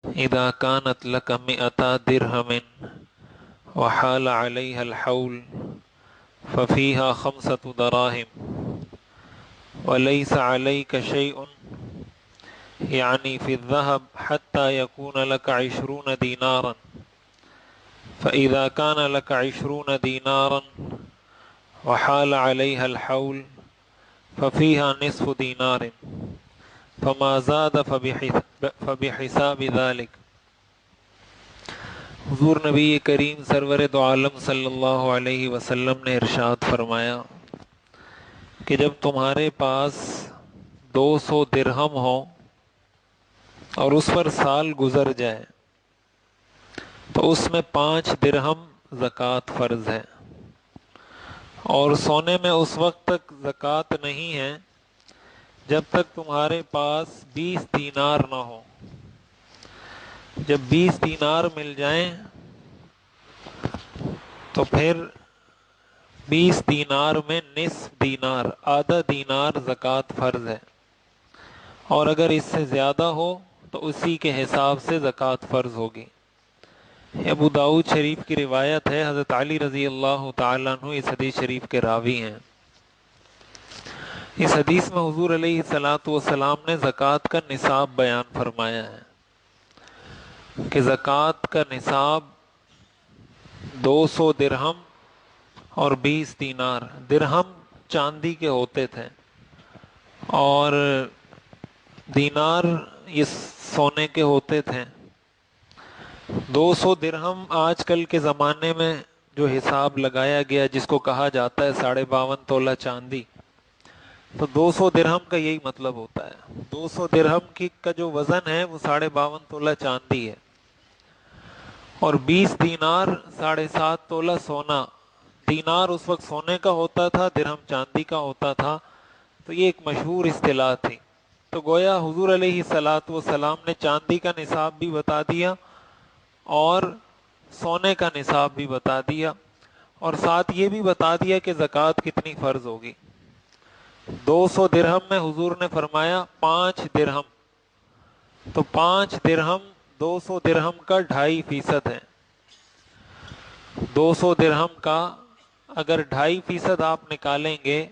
اذا كانت لك 100 درهم وحال عليها الحول ففيها 5 دراهم وليس عليك شيء، يعني في الذهب، حتى يكون لك 20 دينارا. فإذا كان لك 20 دينارا وحال عليها الحول ففيها نصف دينار، فما زاد فبحساب ذلك۔ حضور نبی کریم سرور دو عالم صلی اللہ علیہ وسلم نے ارشاد فرمایا کہ جب تمہارے پاس 200 درہم ہو اور اس پر سال گزر جائے تو اس میں 5 درہم زکوٰۃ فرض ہے، اور سونے میں اس وقت تک زکوٰۃ نہیں ہے جب تک تمہارے پاس 20 دینار نہ ہو۔ جب 20 دینار مل جائیں تو پھر 20 دینار میں نصف دینار، آدھا دینار زکوٰۃ فرض ہے، اور اگر اس سے زیادہ ہو تو اسی کے حساب سے زکوٰۃ فرض ہوگی۔ ابو داؤد شریف کی روایت ہے، حضرت علی رضی اللہ تعالیٰ عنہ اس حدیث شریف کے راوی ہیں۔ اس حدیث میں حضور علیہ الصلاۃ والسلام نے زکوٰۃ کا نصاب بیان فرمایا ہے کہ زکوٰۃ کا نصاب 200 درہم اور 20 دینار۔ درہم چاندی کے ہوتے تھے اور دینار یہ سونے کے ہوتے تھے۔ 200 درہم آج کل کے زمانے میں جو حساب لگایا گیا جس کو کہا جاتا ہے 52.5 تولہ چاندی، تو 200 درہم کا یہی مطلب ہوتا ہے۔ 200 درہم کا جو وزن ہے وہ 52.5 تولہ چاندی ہے، اور 20 دینار 7.5 تولہ سونا۔ دینار اس وقت سونے کا ہوتا تھا، درہم چاندی کا ہوتا تھا، تو یہ ایک مشہور اصطلاح تھی۔ تو گویا حضور علیہ الصلاۃ والسلام نے چاندی کا نصاب بھی بتا دیا اور سونے کا نصاب بھی بتا دیا، اور ساتھ یہ بھی بتا دیا کہ زکوٰۃ کتنی فرض ہوگی۔ 200 درہم میں حضور نے فرمایا 5 درہم، تو 5 درہم 200 درہم کا 2.5% ہے۔ 200 درہم کا اگر 2.5% آپ نکالیں گے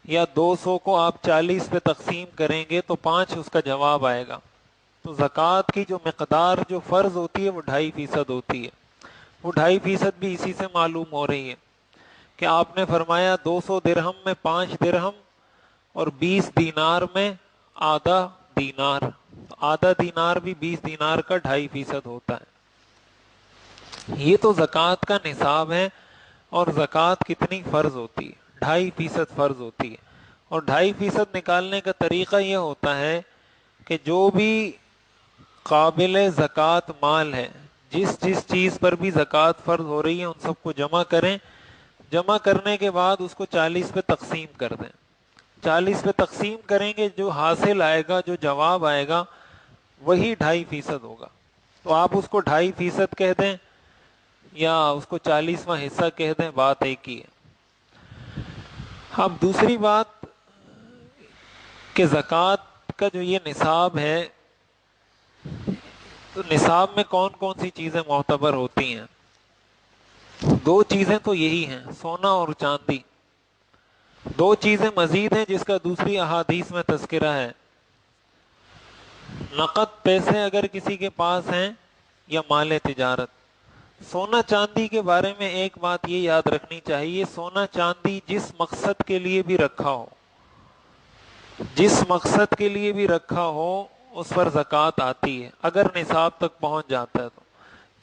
یا 200 کو آپ 40 پہ تقسیم کریں گے تو 5 اس کا جواب آئے گا۔ تو زکوٰۃ کی جو مقدار جو فرض ہوتی ہے وہ 2.5% ہوتی ہے۔ وہ 2.5% بھی اسی سے معلوم ہو رہی ہے کہ آپ نے فرمایا 200 درہم میں 5 درہم اور 20 دینار میں آدھا دینار، تو آدھا دینار بھی 20 دینار کا 2.5% ہوتا ہے۔ یہ تو زکوٰۃ کا نصاب ہے، اور زکوٰۃ کتنی فرض ہوتی ہے؟ 2.5% فرض ہوتی ہے۔ اور 2.5% نکالنے کا طریقہ یہ ہوتا ہے کہ جو بھی قابل زکوٰۃ مال ہے، جس جس چیز پر بھی زکوٰۃ فرض ہو رہی ہے ان سب کو جمع کریں، جمع کرنے کے بعد اس کو 40 پہ تقسیم کر دیں۔ 40 پہ تقسیم کریں گے، جو حاصل آئے گا، جو جواب آئے گا وہی 2.5% ہوگا۔ تو آپ اس کو 2.5% کہہ دیں یا اس کو 40واں حصہ کہہ دیں، بات ایک ہی ہے۔ اب دوسری بات کہ زکوٰۃ کا جو یہ نصاب ہے، تو نصاب میں کون کون سی چیزیں معتبر ہوتی ہیں؟ 2 چیزیں تو یہی ہیں، سونا اور چاندی۔ 2 چیزیں مزید ہیں جس کا دوسری احادیث میں تذکرہ ہے۔ نقد پیسے اگر کسی کے پاس ہیں یا مال تجارت۔ سونا چاندی کے بارے میں ایک بات یہ یاد رکھنی چاہیے، سونا چاندی جس مقصد کے لیے بھی رکھا ہو، جس مقصد کے لیے بھی رکھا ہو اس پر زکوٰۃ آتی ہے اگر نصاب تک پہنچ جاتا ہے تو،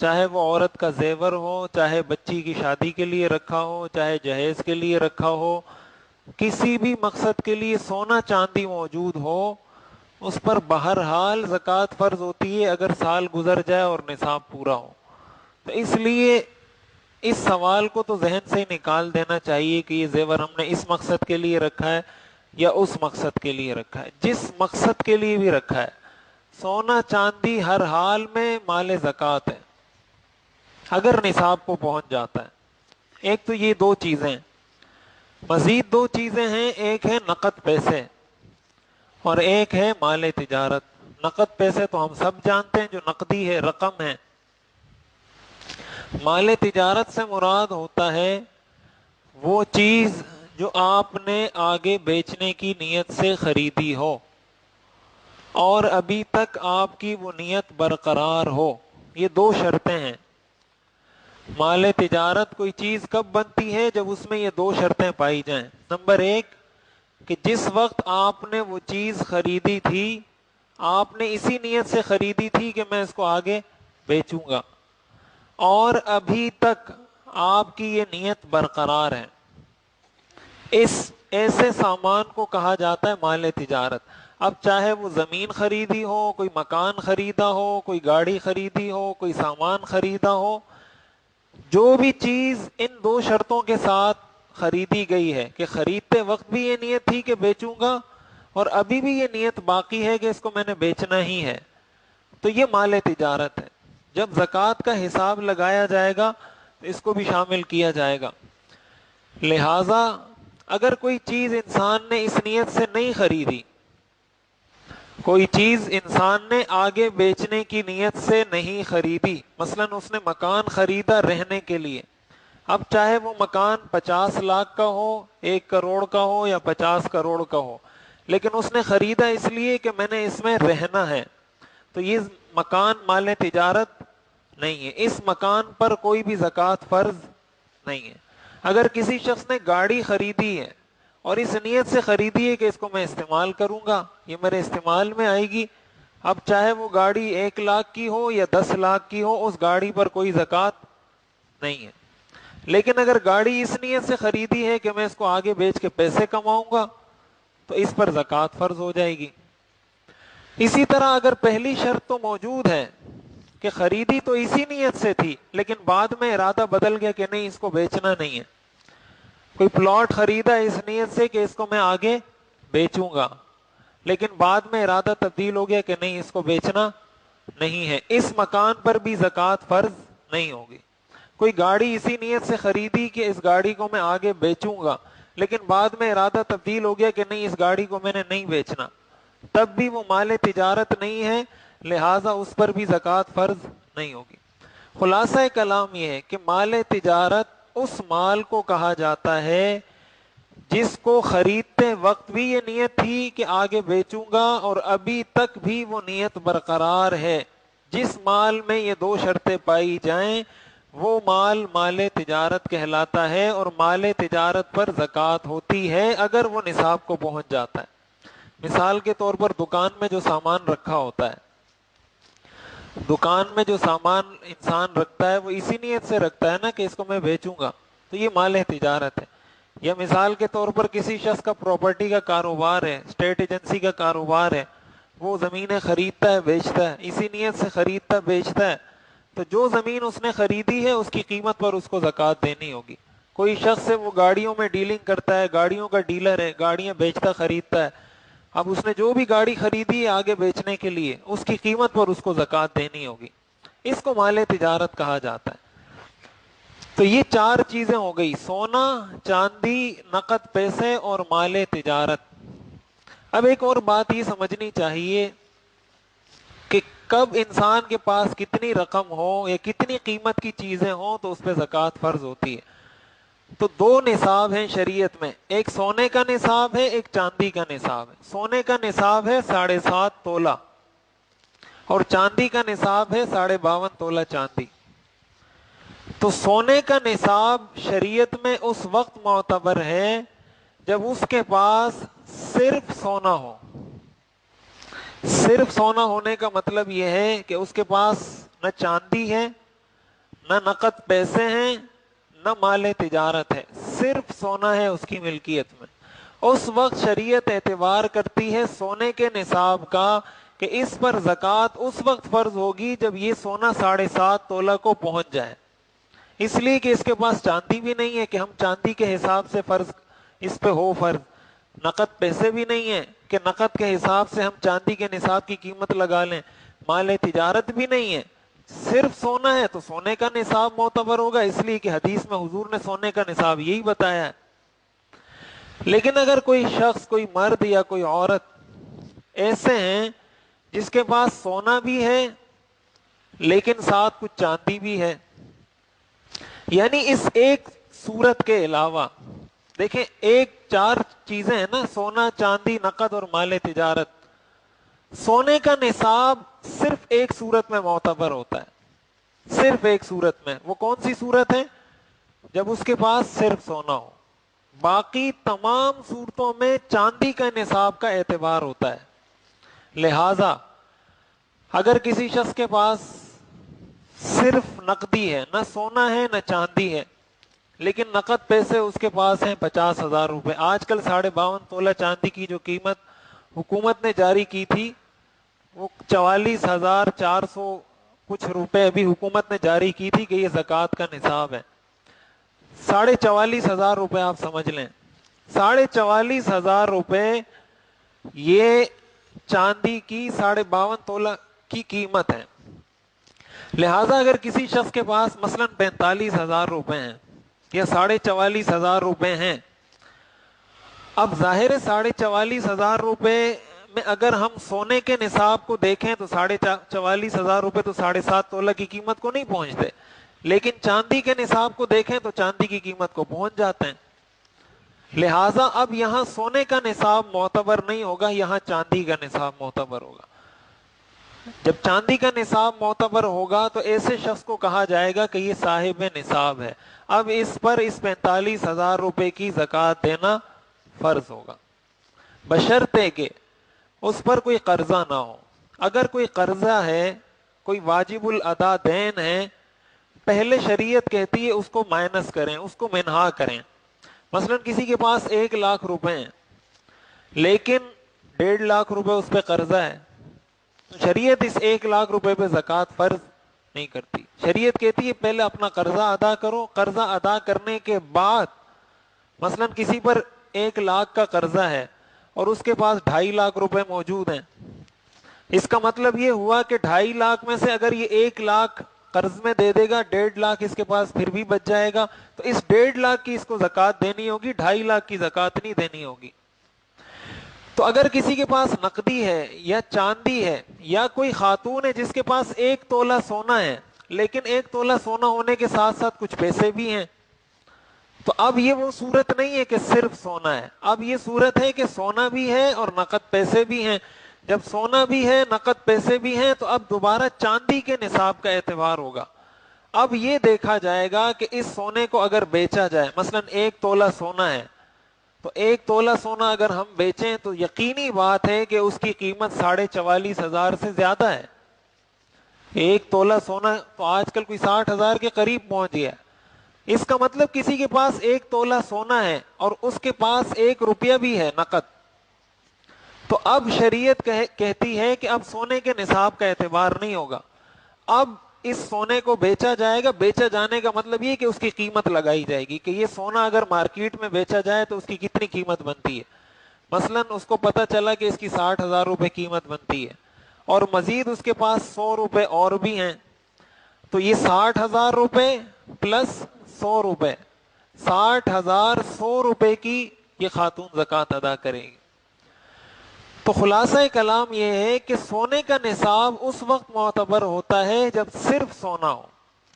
چاہے وہ عورت کا زیور ہو، چاہے بچی کی شادی کے لیے رکھا ہو، چاہے جہیز کے لیے رکھا ہو، کسی بھی مقصد کے لیے سونا چاندی موجود ہو اس پر بہرحال زکوٰۃ فرض ہوتی ہے اگر سال گزر جائے اور نصاب پورا ہو۔ تو اس لیے اس سوال کو تو ذہن سے ہی نکال دینا چاہیے کہ یہ زیور ہم نے اس مقصد کے لیے رکھا ہے یا اس مقصد کے لیے رکھا ہے۔ جس مقصد کے لیے بھی رکھا ہے، سونا چاندی ہر حال میں مال زکوٰۃ ہے اگر نصاب کو پہنچ جاتا ہے۔ ایک تو یہ 2 چیزیں، مزید 2 چیزیں ہیں، ایک ہے نقد پیسے اور ایک ہے مال تجارت۔ نقد پیسے تو ہم سب جانتے ہیں جو نقدی ہے، رقم ہے۔ مال تجارت سے مراد ہوتا ہے وہ چیز جو آپ نے آگے بیچنے کی نیت سے خریدی ہو اور ابھی تک آپ کی وہ نیت برقرار ہو۔ یہ دو شرطیں ہیں۔ مال تجارت کوئی چیز کب بنتی ہے؟ جب اس میں یہ دو شرطیں پائی جائیں۔ نمبر ایک، کہ جس وقت آپ نے وہ چیز خریدی تھی آپ نے اسی نیت سے خریدی تھی کہ میں اس کو آگے بیچوں گا، اور ابھی تک آپ کی یہ نیت برقرار ہے، اس ایسے سامان کو کہا جاتا ہے مال تجارت۔ اب چاہے وہ زمین خریدی ہو، کوئی مکان خریدا ہو، کوئی گاڑی خریدی ہو، کوئی سامان خریدا ہو، جو بھی چیز ان دو شرطوں کے ساتھ خریدی گئی ہے کہ خریدتے وقت بھی یہ نیت تھی کہ بیچوں گا اور ابھی بھی یہ نیت باقی ہے کہ اس کو میں نے بیچنا ہی ہے، تو یہ مال تجارت ہے۔ جب زکوٰۃ کا حساب لگایا جائے گا تو اس کو بھی شامل کیا جائے گا۔ لہذا اگر کوئی چیز انسان نے اس نیت سے نہیں خریدی، کوئی چیز انسان نے آگے بیچنے کی نیت سے نہیں خریدی، مثلا اس نے مکان خریدا رہنے کے لیے، اب چاہے وہ مکان 50 لاکھ کا ہو، 1 کروڑ کا ہو یا 50 کروڑ کا ہو، لیکن اس نے خریدا اس لیے کہ میں نے اس میں رہنا ہے، تو یہ مکان مال تجارت نہیں ہے، اس مکان پر کوئی بھی زکوٰۃ فرض نہیں ہے۔ اگر کسی شخص نے گاڑی خریدی ہے اور اس نیت سے خریدی ہے کہ اس کو میں استعمال کروں گا، یہ میرے استعمال میں آئے گی، اب چاہے وہ گاڑی 1 لاکھ کی ہو یا 10 لاکھ کی ہو، اس گاڑی پر کوئی زکوٰۃ نہیں ہے۔ لیکن اگر گاڑی اس نیت سے خریدی ہے کہ میں اس کو آگے بیچ کے پیسے کماؤں گا تو اس پر زکوٰۃ فرض ہو جائے گی۔ اسی طرح اگر پہلی شرط تو موجود ہے کہ خریدی تو اسی نیت سے تھی لیکن بعد میں ارادہ بدل گیا کہ نہیں اس کو بیچنا نہیں ہے، کوئی پلاٹ خریدا اس نیت سے کہ اس کو میں آگے بیچوں گا، لیکن بعد میں ارادہ تبدیل ہو گیا کہ نہیں اس کو بیچنا نہیں ہے، اس مکان پر بھی زکوٰۃ فرض نہیں ہوگی۔ کوئی گاڑی اسی نیت سے خریدی کہ اس گاڑی کو میں آگے بیچوں گا، لیکن بعد میں ارادہ تبدیل ہو گیا کہ نہیں اس گاڑی کو میں نے نہیں بیچنا، تب بھی وہ مال تجارت نہیں ہے، لہٰذا اس پر بھی زکوٰۃ فرض نہیں ہوگی۔ خلاصہ کلام یہ ہے کہ مال تجارت اس مال کو کہا جاتا ہے جس کو خریدتے وقت بھی یہ نیت تھی کہ آگے بیچوں گا اور ابھی تک بھی وہ نیت برقرار ہے۔ جس مال میں یہ دو شرطیں پائی جائیں وہ مال مال تجارت کہلاتا ہے، اور مال تجارت پر زکوٰۃ ہوتی ہے اگر وہ نصاب کو پہنچ جاتا ہے۔ مثال کے طور پر دکان میں جو سامان رکھا ہوتا ہے، دکان میں جو سامان انسان رکھتا ہے وہ اسی نیت سے رکھتا ہے نا کہ اس کو میں بیچوں گا، تو یہ مال تجارت ہے۔ یا مثال کے طور پر کسی شخص کا پراپرٹی کا کاروبار ہے، اسٹیٹ ایجنسی کا کاروبار ہے، وہ زمینیں خریدتا ہے بیچتا ہے، اسی نیت سے خریدتا بیچتا ہے، تو جو زمین اس نے خریدی ہے اس کی قیمت پر اس کو زکوٰۃ دینی ہوگی۔ کوئی شخص ہے وہ گاڑیوں میں ڈیلنگ کرتا ہے، گاڑیوں کا ڈیلر ہے، گاڑیاں بیچتا خریدتا ہے، اب اس نے جو بھی گاڑی خریدی ہے آگے بیچنے کے لیے اس کی قیمت پر اس کو زکوٰۃ دینی ہوگی، اس کو مال تجارت کہا جاتا ہے۔ تو یہ 4 چیزیں ہو گئی، سونا، چاندی، نقد پیسے اور مال تجارت۔ اب ایک اور بات یہ سمجھنی چاہیے کہ کب انسان کے پاس کتنی رقم ہو یا کتنی قیمت کی چیزیں ہوں تو اس پہ زکوٰۃ فرض ہوتی ہے۔ تو 2 نصاب ہیں شریعت میں، ایک سونے کا نصاب ہے، ایک چاندی کا نصاب ہے۔ سونے کا نصاب ہے 7.5 تولہ اور چاندی کا نصاب ہے 52.5 تولہ چاندی۔ تو سونے کا نصاب شریعت میں اس وقت معتبر ہے جب اس کے پاس صرف سونا ہو۔ صرف سونا ہونے کا مطلب یہ ہے کہ اس کے پاس نہ چاندی ہے، نہ نقد پیسے ہیں، نہ مال تجارت ہے، صرف سونا ہے اس کی ملکیت میں۔ اس وقت شریعت اعتبار کرتی ہے سونے کے نصاب کا کہ اس پر زکوٰۃ اس وقت فرض ہوگی جب یہ سونا 7.5 تولہ کو پہنچ جائے، اس لیے کہ اس کے پاس چاندی بھی نہیں ہے کہ ہم چاندی کے حساب سے فرض اس پہ ہو فرض، نقد پیسے بھی نہیں ہے کہ نقد کے حساب سے ہم چاندی کے نصاب کی قیمت لگا لیں، مال تجارت بھی نہیں ہے، صرف سونا ہے تو سونے کا نصاب معتبر ہوگا، اس لیے کہ حدیث میں حضور نے سونے کا نصاب یہی بتایا ہے۔ لیکن اگر کوئی شخص، کوئی مرد یا کوئی عورت ایسے ہیں جس کے پاس سونا بھی ہے لیکن ساتھ کچھ چاندی بھی ہے، یعنی اس ایک صورت کے علاوہ دیکھیں ایک 4 چیزیں ہیں نا، سونا، چاندی، نقد اور مال تجارت. سونے کا نصاب صرف ایک صورت میں معتبر ہوتا ہے، صرف ایک صورت میں. وہ کون سی صورت ہے؟ جب اس کے پاس صرف سونا ہو. باقی تمام صورتوں میں چاندی کا نصاب کا اعتبار ہوتا ہے. لہذا اگر کسی شخص کے پاس صرف نقدی ہے، نہ سونا ہے نہ چاندی ہے، لیکن نقد پیسے اس کے پاس ہیں 50,000 روپے. آج کل 52.5 تولہ چاندی کی جو قیمت حکومت نے جاری کی تھی وہ 44,400 کچھ روپے ابھی حکومت نے جاری کی تھی کہ یہ زکوٰۃ کا نصاب ہے. 44,500 روپے آپ سمجھ لیں. 44,500 روپے یہ چاندی کی 52.5 تولہ کی قیمت ہے. لہذا اگر کسی شخص کے پاس مثلا 45,000 روپے ہیں یا 44,500 روپے ہیں، اب ظاہر ہے 44,500 روپے میں اگر ہم سونے کے نصاب کو دیکھیں تو 44,500 روپے تو 7.5 تولہ کی قیمت کو نہیں پہنچتے، لیکن چاندی کے نصاب کو دیکھیں تو چاندی کی قیمت کو پہنچ جاتے ہیں. لہٰذا اب یہاں سونے کا نصاب معتبر نہیں ہوگا، یہاں چاندی کا نصاب معتبر ہوگا. جب چاندی کا نصاب معتبر ہوگا تو ایسے شخص کو کہا جائے گا کہ یہ صاحب نصاب ہے. اب اس پر اس 45,000 روپے کی زکوٰۃ دینا فرض ہوگا، بشرطے کہ اس پر کوئی قرضہ نہ ہو. اگر کوئی قرضہ ہے، کوئی واجب الادا دین ہے، پہلے شریعت کہتی ہے اس کو مائنس کریں، اس کو منہا کریں. مثلا کسی کے پاس 1,00,000 روپے ہیں لیکن 1.5 لاکھ روپے اس پہ قرضہ ہے، تو شریعت اس 1,00,000 روپے پہ زکوٰۃ فرض نہیں کرتی. شریعت کہتی ہے پہلے اپنا قرضہ ادا کرو، قرضہ ادا کرنے کے بعد مثلا کسی پر 1,00,000 کا قرضہ ہے اور اس کے پاس 2.5 لاکھ روپے موجود ہیں، اس کا مطلب یہ ہوا کہ 2.5 لاکھ میں سے اگر یہ 1,00,000 قرض میں دے دے گا، 1.5 لاکھ اس کے پاس پھر بھی بچ جائے گا، تو اس 1.5 لاکھ کی اس کو زکوٰۃ دینی ہوگی، 2.5 لاکھ کی زکوٰۃ نہیں دینی ہوگی. تو اگر کسی کے پاس نقدی ہے یا چاندی ہے یا کوئی خاتون ہے جس کے پاس 1 تولہ سونا ہے لیکن 1 تولہ سونا ہونے کے ساتھ ساتھ کچھ پیسے بھی ہیں، تو اب یہ وہ صورت نہیں ہے کہ صرف سونا ہے، اب یہ صورت ہے کہ سونا بھی ہے اور نقد پیسے بھی ہیں. جب سونا بھی ہے، نقد پیسے بھی ہیں، تو اب دوبارہ چاندی کے نصاب کا اعتبار ہوگا. اب یہ دیکھا جائے گا کہ اس سونے کو اگر بیچا جائے، مثلا 1 تولہ سونا ہے تو 1 تولہ سونا اگر ہم بیچیں تو یقینی بات ہے کہ اس کی قیمت 44,500 سے زیادہ ہے. 1 تولہ سونا تو آج کل کوئی 60,000 کے قریب پہنچ گیا. اس کا مطلب کسی کے پاس 1 تولہ سونا ہے اور اس کے پاس 1 روپیہ بھی ہے نقد، تو اب شریعت کہتی ہے کہ اب سونے کے نصاب کا اعتبار نہیں ہوگا، اب اس سونے کو بیچا جائے گا. بیچا جانے کا مطلب یہ کہ اس کی قیمت لگائی جائے گی کہ یہ سونا اگر مارکیٹ میں بیچا جائے تو اس کی کتنی قیمت بنتی ہے. مثلا اس کو پتا چلا کہ اس کی 60,000 روپے قیمت بنتی ہے اور مزید اس کے پاس 100 روپے اور بھی ہیں، تو یہ 60,000 روپے پلس 100 روپے، 60,100 روپے کی یہ خاتون زکوٰۃ ادا کرے گی. تو خلاصہ کلام یہ ہے کہ سونے کا نصاب اس وقت معتبر ہوتا ہے جب صرف سونا ہو.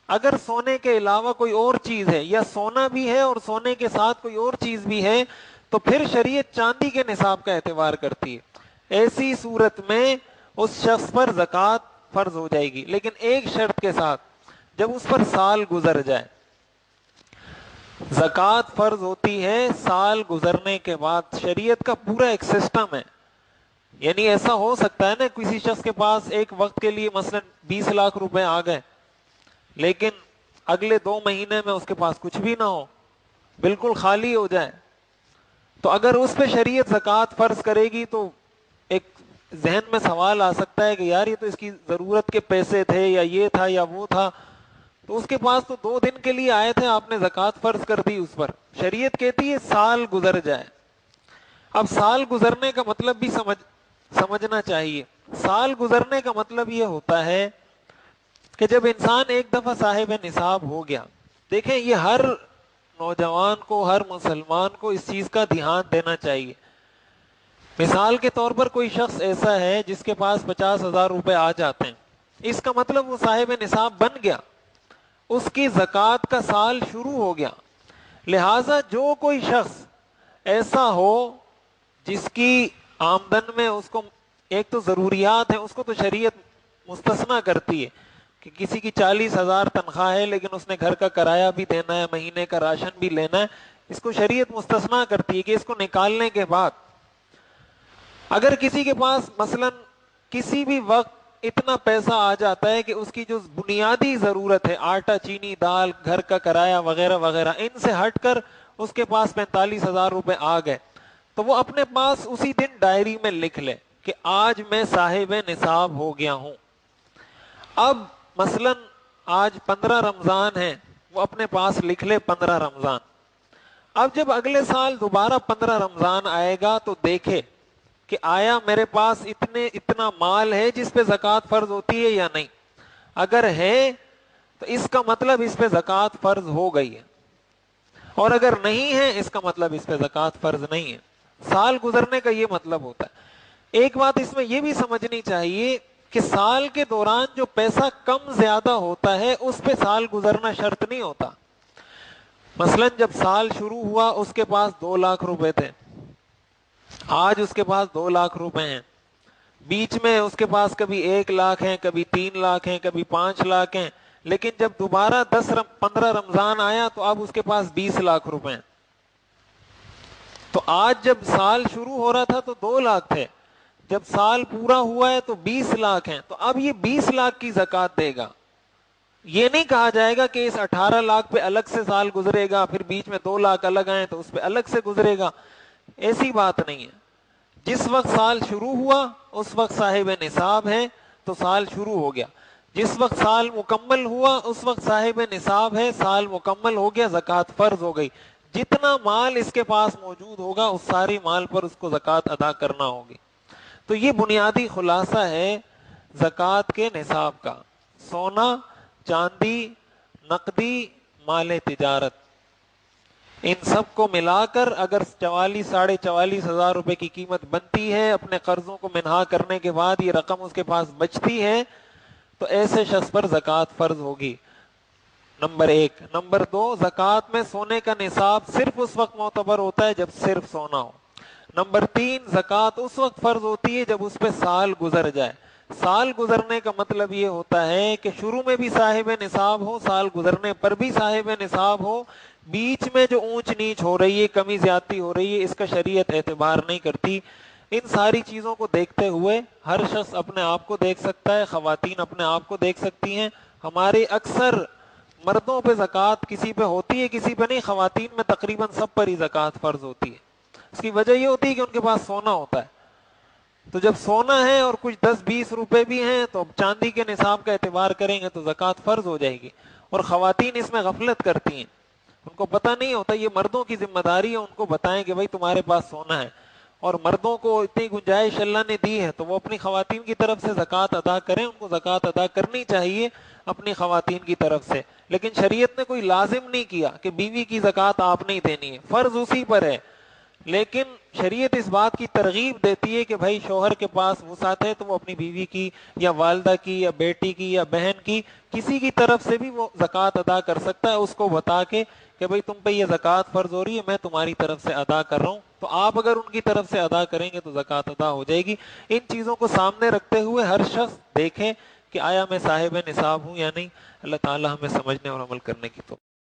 اگر سونے کے علاوہ کوئی اور چیز ہے یا سونا بھی ہے اور سونے کے ساتھ کوئی اور چیز بھی ہے تو پھر شریعت چاندی کے نصاب کا اعتبار کرتی ہے. ایسی صورت میں اس شخص پر زکوٰۃ فرض ہو جائے گی، لیکن ایک شرط کے ساتھ، جب اس پر سال گزر جائے. زکوٰۃ فرض ہوتی ہے سال گزرنے کے بعد. شریعت کا پورا ایک سسٹم ہے. یعنی ایسا ہو سکتا ہے نا کسی شخص کے پاس ایک وقت کے لیے مثلا 20 لاکھ روپے آ گئے لیکن اگلے 2 مہینے میں اس کے پاس کچھ بھی نہ ہو، بالکل خالی ہو جائے، تو اگر اس پہ شریعت زکوٰۃ فرض کرے گی تو ایک ذہن میں سوال آ سکتا ہے کہ یار یہ تو اس کی ضرورت کے پیسے تھے یا یہ تھا یا وہ تھا، تو اس کے پاس تو 2 دن کے لیے آئے تھے، آپ نے زکوٰۃ فرض کر دی اس پر. شریعت کہتی ہے سال گزر جائے. اب سال گزرنے کا مطلب بھی سمجھنا چاہیے. سال گزرنے کا مطلب یہ ہوتا ہے کہ جب انسان ایک دفعہ صاحب نصاب ہو گیا. دیکھیں یہ ہر نوجوان کو، ہر مسلمان کو اس چیز کا دھیان دینا چاہیے مثال کے طور پر کوئی شخص ایسا ہے جس کے پاس 50,000 روپے آ جاتے ہیں، اس کا مطلب وہ صاحب نصاب بن گیا، اس کی زکوٰۃ کا سال شروع ہو گیا۔ لہذا جو کوئی شخص ایسا ہو جس کی آمدن میں اس کو ایک تو ضروریات ہیں، اس کو تو شریعت مستثنا کرتی ہے کہ کسی کی 40,000 تنخواہ ہے لیکن اس نے گھر کا کرایہ بھی دینا ہے، مہینے کا راشن بھی لینا ہے، اس کو شریعت مستثنا کرتی ہے کہ اس کو نکالنے کے بعد اگر کسی کے پاس مثلا کسی بھی وقت اتنا پیسہ آ جاتا ہے کہ اس کی جو بنیادی ضرورت ہے، آٹا چینی دال گھر کا کرایہ وغیرہ وغیرہ، ان سے ہٹ کر اس کے پاس 45,000 روپے آ گئے، تو وہ اپنے پاس اسی دن ڈائری میں لکھ لے کہ آج میں صاحب نصاب ہو گیا ہوں۔ اب مثلا آج 15 رمضان ہے، وہ اپنے پاس لکھ لے 15 رمضان۔ اب جب اگلے سال دوبارہ 15 رمضان آئے گا تو دیکھے کہ آیا میرے پاس اتنا مال ہے جس پہ زکوٰۃ فرض ہوتی ہے یا نہیں۔ اگر ہے تو اس کا مطلب اس پہ زکوٰۃ فرض ہو گئی ہے، اور اگر نہیں ہے اس کا مطلب اس پہ زکوٰۃ فرض نہیں ہے۔ سال گزرنے کا یہ مطلب ہوتا ہے۔ ایک بات اس میں یہ بھی سمجھنی چاہیے کہ سال کے دوران جو پیسہ کم زیادہ ہوتا ہے اس پہ سال گزرنا شرط نہیں ہوتا۔ مثلا جب سال شروع ہوا اس کے پاس 2 لاکھ روپے تھے، آج اس کے پاس 2 لاکھ روپے ہیں، بیچ میں اس کے پاس کبھی 1 لاکھ ہیں، کبھی 3 لاکھ ہیں، کبھی 5 لاکھ ہیں، لیکن جب دوبارہ 15 رمضان آیا تو اب اس کے پاس 20 لاکھ روپے ہیں۔ تو آج جب سال شروع ہو رہا تھا تو 2 لاکھ تھے، جب سال پورا ہوا ہے تو 20 لاکھ ہیں، تو اب یہ 20 لاکھ کی زکوٰۃ دے گا۔ یہ نہیں کہا جائے گا کہ اس 18 لاکھ پہ الگ سے سال گزرے گا، پھر بیچ میں 2 لاکھ الگ آئے تو اس پہ الگ سے گزرے گا، ایسی بات نہیں ہے۔ جس وقت سال شروع ہوا اس وقت صاحب نصاب ہے تو سال شروع ہو گیا، جس وقت سال مکمل ہوا اس وقت صاحب نصاب ہے، سال مکمل ہو گیا، زکوٰۃ فرض ہو گئی۔ جتنا مال اس کے پاس موجود ہوگا اس ساری مال پر اس کو زکوٰۃ ادا کرنا ہوگی۔ تو یہ بنیادی خلاصہ ہے زکوٰۃ کے نصاب کا۔ سونا، چاندی، نقدی، مال تجارت، ان سب کو ملا کر اگر 44,500 روپے کی قیمت بنتی ہے، اپنے قرضوں کو منہا کرنے کے بعد یہ رقم اس کے پاس بچتی ہے، تو ایسے شخص پر زکوٰۃ فرض ہوگی۔ نمبر 1۔ نمبر 2، زکوٰۃ میں سونے کا نصاب صرف اس وقت معتبر ہوتا ہے جب صرف سونا ہو۔ نمبر 3، زکوٰۃ اس وقت فرض ہوتی ہے جب اس پہ سال گزر جائے۔ سال گزرنے کا مطلب یہ ہوتا ہے کہ شروع میں بھی صاحب نصاب ہو، سال گزرنے پر بھی صاحب نصاب ہو، بیچ میں جو اونچ نیچ ہو رہی ہے، کمی زیادتی ہو رہی ہے، اس کا شریعت اعتبار نہیں کرتی۔ ان ساری چیزوں کو دیکھتے ہوئے ہر شخص اپنے آپ کو دیکھ سکتا ہے، خواتین اپنے آپ کو دیکھ سکتی ہیں۔ ہمارے اکثر مردوں پہ زکوٰۃ کسی پہ ہوتی ہے کسی پہ نہیں، خواتین میں تقریباً سب پر ہی زکوٰۃ فرض ہوتی ہے۔ اس کی وجہ یہ ہوتی ہے کہ ان کے پاس سونا ہوتا ہے، تو جب سونا ہے اور کچھ 10-20 روپے بھی ہیں تو چاندی کے نصاب کا اعتبار کریں گے تو زکوٰۃ فرض ہو جائے گی۔ اور خواتین اس میں غفلت کرتی ہیں، ان کو پتہ نہیں ہوتا، یہ مردوں کی ذمہ داری ہے ان کو بتائیں کہ بھائی تمہارے پاس سونا ہے، اور مردوں کو اتنی گنجائش اللہ نے دی ہے تو وہ اپنی خواتین کی طرف سے زکوٰۃ ادا کریں، ان کو زکوٰۃ ادا کرنی چاہیے اپنی خواتین کی طرف سے۔ لیکن شریعت نے کوئی لازم نہیں کیا کہ بیوی کی زکوٰۃ آپ نہیں دینی ہے، فرض اسی پر ہے، لیکن شریعت اس بات کی ترغیب دیتی ہے کہ بھائی شوہر کے پاس وسعت ہے تو وہ اپنی بیوی کی یا والدہ کی یا بیٹی کی یا بہن کی کسی کی طرف سے بھی وہ زکوٰۃ ادا کر سکتا ہے، اس کو بتا کے کہ بھئی تم پہ یہ زکوٰۃ فرض ہو رہی ہے، میں تمہاری طرف سے ادا کر رہا ہوں، تو آپ اگر ان کی طرف سے ادا کریں گے تو زکوٰۃ ادا ہو جائے گی۔ ان چیزوں کو سامنے رکھتے ہوئے ہر شخص دیکھے کہ آیا میں صاحب نصاب ہوں یا نہیں۔ اللہ تعالی ہمیں سمجھنے اور عمل کرنے کی توفیق